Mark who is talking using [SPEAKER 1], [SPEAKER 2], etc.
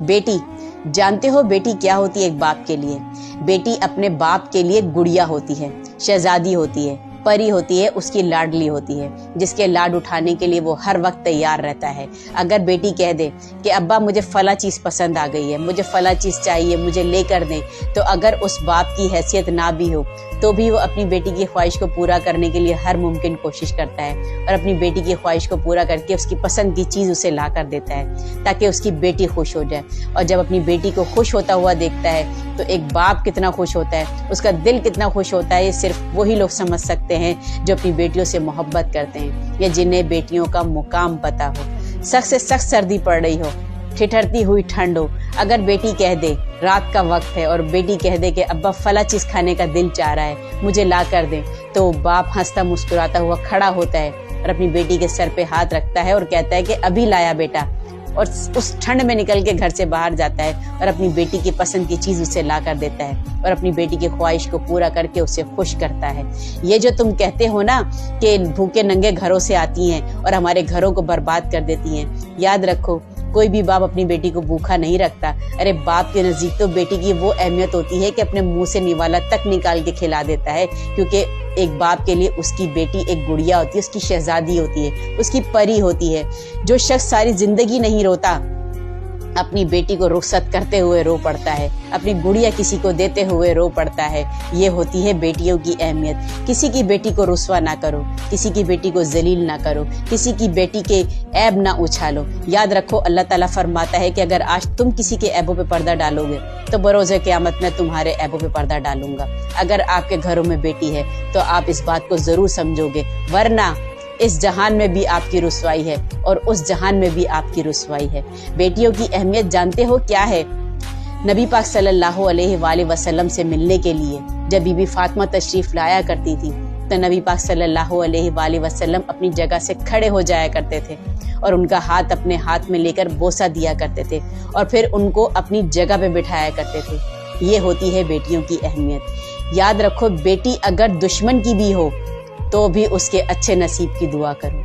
[SPEAKER 1] बेटी, जानते हो बेटी क्या होती है एक बाप के लिए? बेटी अपने बाप के लिए गुड़िया होती है, शहजादी होती है, परी होती है, उसकी लाडली होती है, जिसके लाड उठाने के लिए वो हर वक्त तैयार रहता है। अगर बेटी कह दे कि अब्बा मुझे फला चीज़ पसंद आ गई है, मुझे फला चीज़ चाहिए, मुझे लेकर दें, तो अगर उस बाप की हैसियत ना भी हो तो भी वो अपनी बेटी की ख्वाहिश को पूरा करने के लिए हर मुमकिन कोशिश करता है और अपनी बेटी की ख्वाहिश को पूरा करके उसकी पसंद की चीज़ उसे ला कर देता है ताकि उसकी बेटी खुश हो जाए। और जब अपनी बेटी को खुश होता हुआ देखता है तो एक बाप कितना खुश होता है, उसका दिल कितना खुश होता है, ये सिर्फ वही लोग समझ सकते हैं जो अपनी बेटियों से मोहब्बत करते हैं या जिन्हें बेटियों का मुकाम पता हो। सख्त से सख्त सर्दी पड़ रही हो, ठिठुरती हुई ठंड हो, अगर बेटी कह दे रात का वक्त है और बेटी कह दे कि अब्बा फला चीज़ खाने का दिल चाह रहा है, मुझे ला कर दे, तो बाप हंसता मुस्कुराता हुआ खड़ा होता है और अपनी बेटी के सर पे हाथ रखता है और कहता है कि अभी लाया बेटा, और उस ठंड में निकल के घर से बाहर जाता है और अपनी बेटी की पसंद की चीज़ उसे ला कर देता है और अपनी बेटी की ख्वाहिश को पूरा करके उसे खुश करता है। ये जो तुम कहते हो ना कि भूखे नंगे घरों से आती हैं और हमारे घरों को बर्बाद कर देती हैं, याद रखो कोई भी बाप अपनी बेटी को भूखा नहीं रखता। अरे बाप के नज़दीक तो बेटी की वो अहमियत होती है कि अपने मुंह से निवाला तक निकाल के खिला देता है, क्योंकि एक बाप के लिए उसकी बेटी एक गुड़िया होती है, उसकी शहजादी होती है, उसकी परी होती है। जो शख्स सारी जिंदगी नहीं रोता, अपनी बेटी को रुखसत करते हुए रो पड़ता है, अपनी गुड़िया किसी को देते हुए रो पड़ता है। ये होती है बेटियों की अहमियत। किसी की बेटी को रुस्वा ना करो, किसी की बेटी को जलील ना करो, किसी की बेटी के ऐब ना उछालो। याद रखो अल्लाह ताला फरमाता है कि अगर आज तुम किसी के ऐबों पे पर्दा डालोगे तो बरोज़े क़यामत में तुम्हारे ऐबों पे पर्दा डालूंगा। अगर आपके घरों में बेटी है तो आप इस बात को जरूर समझोगे, वरना इस जहान में भी आपकी रुसवाई है और उस जहान में भी आपकी रुसवाई है। बेटियों की अहमियत जानते हो क्या है? नबी पाक सल्लल्लाहु अलैहि वसल्लम से मिलने के लिए जब बीबी फातिमा तशरीफ लाया करती थी तो नबी पाक सल्लल्लाहु अलैहि वसल्लम अपनी जगह से खड़े हो जाया करते थे और उनका हाथ अपने हाथ में लेकर बोसा दिया करते थे और फिर उनको अपनी जगह पे बिठाया करते थे। ये होती है बेटियों की अहमियत। याद रखो बेटी अगर दुश्मन की भी हो तो भी उसके अच्छे नसीब की दुआ करो।